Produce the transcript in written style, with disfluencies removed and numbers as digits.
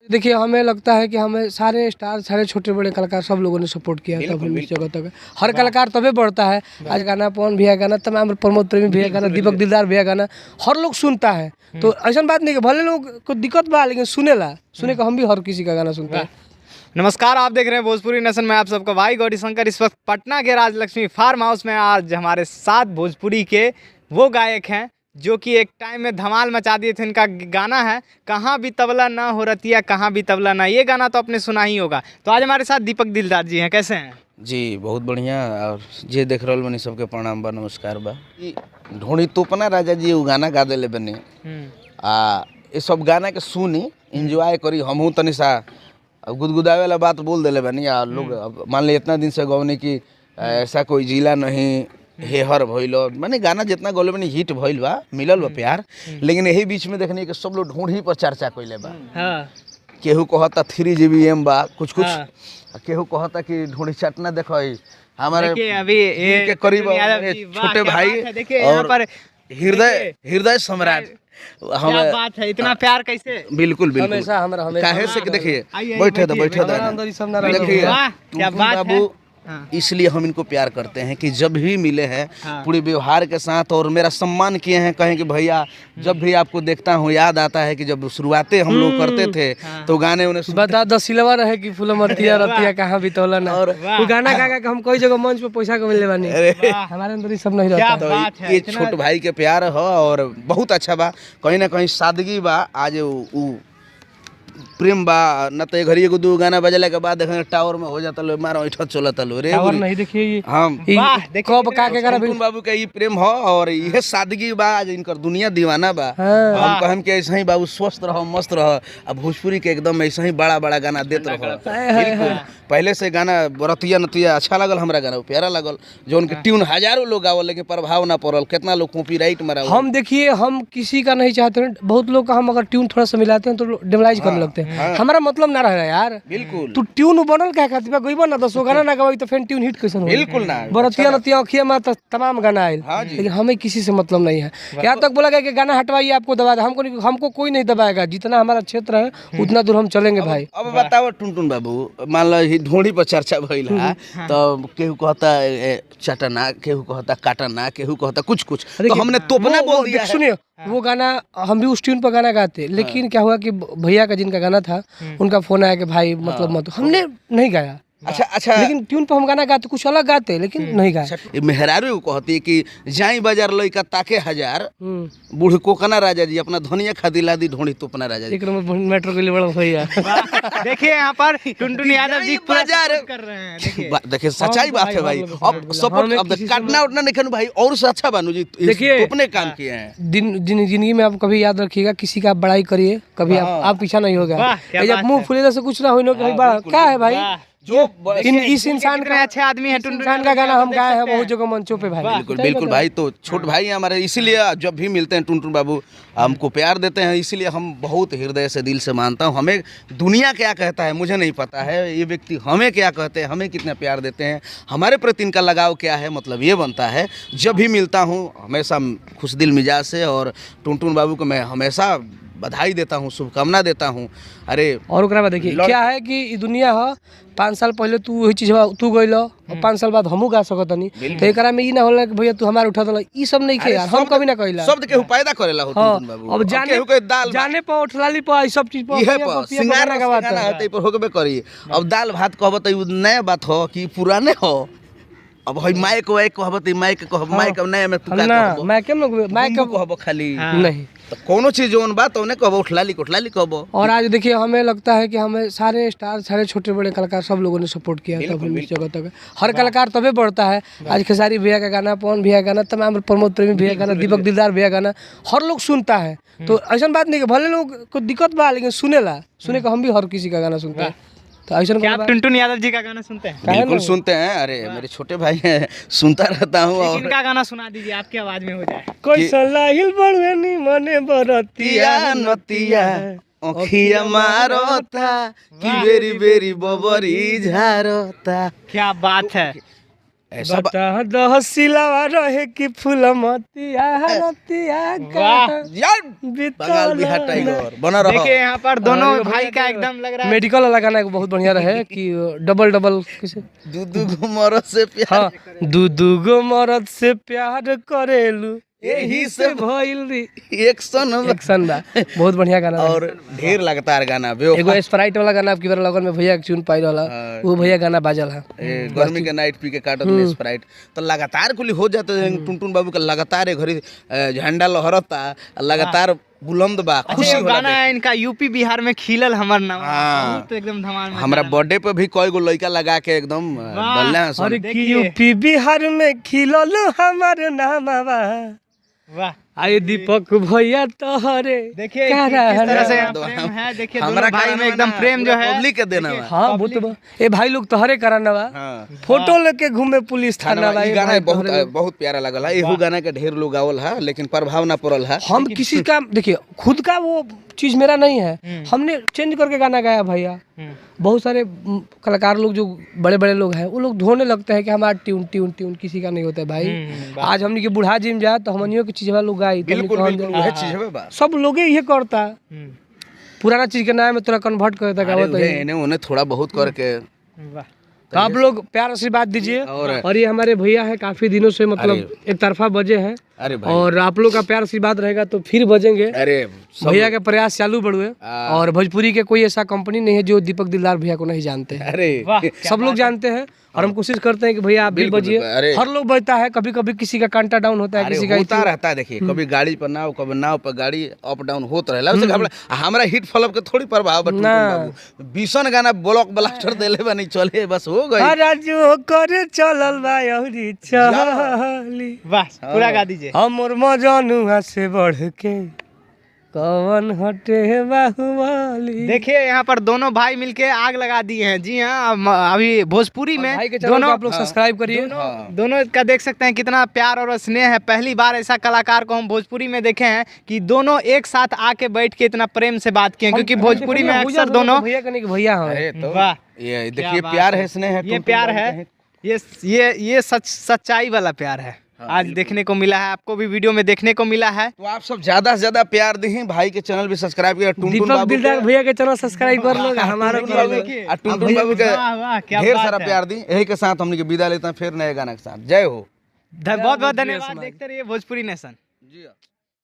देखिए हमें लगता है कि हमें सारे स्टार, सारे छोटे बड़े कलाकार सब लोगों ने सपोर्ट किया था फिल्म जगत तक। हर कलाकार तभी बढ़ता है। आज गाना पवन भैया गाना, तमाम प्रमोद प्रेमी भैया गाना, दीपक दिलदार भैया गाना, हर लोग सुनता है। तो ऐसा बात नहीं कि भले लोग को दिक्कत बा, लेकिन सुने का हम भी हर किसी का गाना सुनते हैं। नमस्कार, आप देख रहे हैं भोजपुरी नेशन में आप सबका भाई गौरी शंकर। इस वक्त पटना के राजलक्ष्मी फार्म हाउस में आज हमारे साथ भोजपुरी के वो गायक हैं जो कि एक टाइम में धमाल मचा दिए थे। इनका गाना है कहाँ भी तबला ना हो रतिया, कहाँ भी तबला ना। ये गाना तो आपने सुना ही होगा। तो आज हमारे साथ दीपक दिलदार जी हैं। कैसे हैं जी? बहुत बढ़िया। और जे देख रहा बनी सबके प्रणाम बा, नमस्कार बा। ढोड़ी तोपना राजा जी वो गाना गा दिले बने ये सब गाना के सुनी एंजॉय करी। हमहू तनी सा गुदगुदावे वाला बात बोल दिले बनी। आ लोग मान ली इतना दिन से गौनी की ऐसा कोई जिला नहीं हेहर भइल, माने गाना जितना गौले बनी हिट भइल बा, मिलल बा प्यार। लेकिन यही बीच में देखने के सब लोग ढूंढी पर चर्चा कइले बा। केहू कहता 3 GBM बा, कुछ केहू कहता कि ढूंढी चटना देखो हमारे अभी के करीब छोटे भाई और हृदय सम्राट। हमें बात है, इतना प्यार कैसे? बिल्कुल बिल्कुल हमेशा काहे से कि देखिए बैठे देखिए बाबू, इसलिए हम इनको प्यार करते हैं कि जब भी मिले हैं पूरे व्यवहार के साथ और मेरा सम्मान किए हैं। कहें कि भैया जब भी आपको देखता हूँ याद आता है कि जब शुरुआतें हम लोग करते थे तो गाने उन्हें बता दसिलवा रहे कि फुलमतिया रतिया कहाँ भी तोला ना। और वो गाना गा के हम कोई जगह मंच पे पैसा को मिलने वाली, हमारे अंदर ये सब नहीं रहता। तो ये छोट भाई के प्यार हो और बहुत अच्छा बा। कहीं ना कहीं सादगी बा। आज प्रेम बा न तो घड़ी एगो दू गाना बजला के बाद देखें टावर में हो जाता लो मारो इठत चलता लो रे टावर नहीं। देखिए हम कब का के करा टुनटुन बाबू के ये प्रेम हो और ये सादगी बा। आज इनकर दुनिया दीवाना बा। हम कहम के ऐसे ही बाबू स्वस्थ रहो, मस्त रहो। अब भोजपुरी के एकदम ऐसे ही बड़ा बड़ा गाना देते रहो। बिल्कुल पहले से गाना रतिया नतिया अच्छा लगल, हमरा गाना प्यारा लगल। जो उनके ट्यून हजारों लोग गावल लेकिन प्रभाव ना पड़ल। कितना लोग कॉपीराइट मारा। हम देखिए हम किसी का नहीं चाहते हैं। बहुत लोग का हम अगर ट्यून थोड़ा सा मिलाते हैं तो डेमलाइज करने लगते हैं। हमारा मतलब ना रहा यार। बिल्कुल तू ट्यून बनल क्या खातिर बा? गइबो ना 10 गाना ना गवाई तो फिर ट्यून हिट कैसे होई? बिल्कुल ना। बरतिया नतिया अखिया में तो तमाम गाना आए, लेकिन हमें किसी से मतलब नहीं है। यहाँ तक बोला गया कि गाना हटवाइए आपको दबा दे। हमको कोई नहीं दबाएगा। जितना हमारा क्षेत्र है उतना दूर हम चलेंगे भाई। अब बताओ टुनटुन बाबू, मान लो ढोड़ी पर चर्चा भइल है तो केहू कहता चटना, केहू कहता काटना, केहू कहता कुछ तो हमने तोपना बोल दिया। सुनिए वो गाना हम भी उस ट्यून पर गाना गाते, लेकिन क्या हुआ कि भैया का जिनका गाना था उनका फोन आया कि भाई मतलब मत, हमने नहीं गाया। अच्छा लेकिन ट्यून पर हम गाना गाते, कुछ अलग गाते लेकिन नहीं गाए। मेहरारू कहती कि जाई बाजार लइका ताके हजार, बूढ़ कोकना राजा जी अपना धनिया खादी लादी ढोड़ी तोपना राजा जी। मेट्रो के लिए बड़ा भैया देखिए यहाँ पर टुनटुन यादव जी बाजार कर रहे हैं। देखिए सच्चाई बात है भाई। अब सपोर्ट अब काटना उठना नहीं भाई और से अच्छा बानू जी देखिए तोपने काम किए हैं। जिंदगी में आप कभी याद रखिएगा, किसी का बड़ाई करिए कभी आप पीछा नहीं होगा। जब मुंह फुले से कुछ ना हो क्या है भाई। जो इस इंसान का अच्छे आदमी है, इंसान का गाना हम गाए हैं बहुत जगह मंचों पे भाई। बिल्कुल भाई। तो छोट भाई हमारे, इसीलिए जब भी मिलते हैं टुनटुन बाबू हमको प्यार देते हैं। इसीलिए हम बहुत हृदय से दिल से मानता हूँ। हमें दुनिया क्या कहता है मुझे नहीं पता है, ये व्यक्ति हमें क्या कहते हैं, हमें कितना प्यार देते हैं, हमारे प्रति इनका लगाव क्या है, मतलब ये बनता है। जब भी मिलता हूँ हमेशा खुश दिल मिजाज से, और टुनटुन बाबू को मैं हमेशा बधाई देता हूँ, शुभकामना देता हूँ। अरे और ओकरा देखिए क्या है कि ये दुनिया है। 5 साल पहले तू वही चीज तू गइल और 5 साल बाद हमहू गा सकत नहीं। तो एकरा में ई ना होला कि भैया तू हमार उठा दल, ई सब नहीं के यार। हम कभी ना कहिला शब्द के पैदा करेला हो टुनटुन बाबू। अब जाने पर उठलाली पर ई सब चीज पर ये पर सिंगार का बात है पर होबे करी। अब दाल भात कहब त नया बात हो कि पुराने हो। अब हई माइक वाइक कहब त माइक कहब, माइक नया में तू का कहब, माइक कहब खाली नहीं। तो कोनो चीज जोन बात ओने कहब, उठलाली कहब। और आज देखिए हमें लगता है कि हमें सारे स्टार, सारे छोटे बड़े कलाकार सब लोगों ने सपोर्ट किया था फिल्म जगत तक। हर कलाकार तभी बढ़ता है। आज खेसारी भैया का गाना, पवन भैया गाना, तमाम प्रमोद प्रेमी भैया गाना, दीपक दिलदार भैया गाना, हर लोग सुनता है। तो ऐसा बात नहीं कि भले लोग को दिक्कत बा, लेकिन सुने का हम भी हर किसी का गाना सुनते हैं। तो ऐसा आप टुनटुन यादव जी का गाना सुनते हैं? बिल्कुल सुनते हैं। अरे मेरे छोटे भाई हैं, सुनता रहता हूँ। और इनका गाना सुना दीजिए, आपकी आवाज में हो जाए। कोई सलाहिल बड़वेनी मने बरतिया नतिया ओखिया मारोता कि बेरी बेरी बबरी झारोता। क्या बात है। ऐसा बता दो सिलावा रहे कि फूलमतिया रतिया वाह। यार बंगाल बिहार टाइगर बना रहा। देखिए यहाँ पर दोनों भाई का एकदम लग रहा है मेडिकल वाला गाना एक बहुत बढ़िया रहे कि डबल डबल किसे दूध मरद से प्यार हाँ दू गो मरद से प्यार करेलू यही से भइल री एक्शन एक्शन बा बहुत बढ़िया गाना रहे। और ढेर लगातार गाना एगो स्प्राइट वाला गाना आपकी बार लगन में भैया चुन पाई वाला वो भैया गाना बाजल है गर्मी के नाइट पी के काटत में स्प्राइट तो लगातार कुली हो जाते हैं। टुनटुन बाबू का लगातार घड़ी झंडा लहरता लगातार बुलंद बा खुशी अच्छा, होला गाना है इनका यूपी बिहार में खिलल हमर नाम हाँ। तो एकदम धमाल में हमरा बर्थडे पे भी कई गो लड़का लगा के एकदम डलना है सब। अरे कि यूपी बिहार में खिलल हमार नामवा वाह। आए दीपक भैया तोहरे देखिए क्या किस रहा तरह से है? यहाँ प्रेम है। देखिए हमरा दोनों भाई में एकदम प्रेम जो है पब्लिक के देना है। हाँ वो तो ए भाई लोग तोहरे कराना बा हाँ फोटो लेके घूमे पुलिस थाना बा ई ए गाना भाई बहुत तोहरे। बहुत प्यारा लगल है। एहू गाना के ढेर लोग गावल है लेकिन प्रभाव ना पड़ल है। हम किसी का देखिए खुद का वो चीज मेरा नहीं है हमने चेंज करके गाना गाया भैया बहुत सारे कलाकार लोग जो बड़े बड़े लोग हैं वो लोग ढोने लगते हैं कि हमारा ट्यून ट्यून ट्यून किसी का नहीं होता है भाई। आज हमने के बूढ़ा जिम जाए तो हमनियों की चीज लोग गाई तो बिल्कुल हमनी बिल्कुल कहल वह चीज है बा। सब लोग ये करता पुराना चीज के नाम में तोरा कन्वर्ट कर देता अरे गावत उहे एने ओने थोड़ा बहुत करके वाह। तो आप लोग प्यार आशीर्वाद दीजिए और- और ये हमारे भैया है काफी दिनों से मतलब एक तरफा बजे हैं अरे भाई और आप लोग का प्यार आशीर्वाद रहेगा तो फिर बजेंगे। अरे सब भैया के प्रयास चालू बढ़ुए और भोजपुरी के कोई ऐसा कंपनी नहीं है जो दीपक दिलदार भैया को नहीं जानते हैं। अरे सब लोग जानते हैं और हम कोशिश करते हैं कि भैया आप भी बिल्कुल, बजिए। बिल्कुल, अरे। हर लोग बजता है कभी कभी किसी का कांटा डाउन होता है अरे किसी का होता रहता है। देखिए कभी गाड़ी पर नाव कभी नाव पर गाड़ी अप डाउन होत रहेला उससे घबरा हमरा हिट फ्लॉप के थोड़ी प्रभाव बा। टुनटुन बाबू बीसन गाना ब्लॉक ब्लास्टर देले बनी चले बस हो गई। राजू करे चलल बा औरी चली वाह पूरा गा दीजिए। हमर मजनुआ से बढ़ के कौन हटे बाहुबली। देखिए यहाँ पर दोनों भाई मिलके आग लगा दिए हैं। जी हाँ अभी भोजपुरी में भाई के चैनल को आप लोग सब्सक्राइब करिए। दोनों का देख सकते हैं कितना प्यार और स्नेह है। पहली बार ऐसा कलाकार को हम भोजपुरी में देखे हैं कि दोनों एक साथ आके बैठ के इतना प्रेम से बात किए हैं, क्योंकि भोजपुरी में अक्सर दोनों भैया कने के भैया हैं। अरे तो वाह ये देखिए बात प्यार है। है स्नेह है ये टुनटुन प्यार बाबू है कहे। ये सच्चाई वाला प्यार है। आज देखने को मिला है, आपको भी वीडियो में देखने को मिला है। तो आप सब ज्यादा से ज्यादा प्यार दी भाई के चैनल भी सब्सक्राइब किया। टुनटुन दीपक बाबू दिलदार भैया के चैनल सब्सक्राइब कर लो हमारा टुनटुन बाबू टुनटुन बाबू के वाह, वाह, क्या ढेर बात सारा है। प्यार दी। यही के साथ हमने के विदा लेते हैं फिर नए गाना के साथ। जय हो। बहुत बहुत धन्यवाद। देखते रहिए भोजपुरी नेशन। जी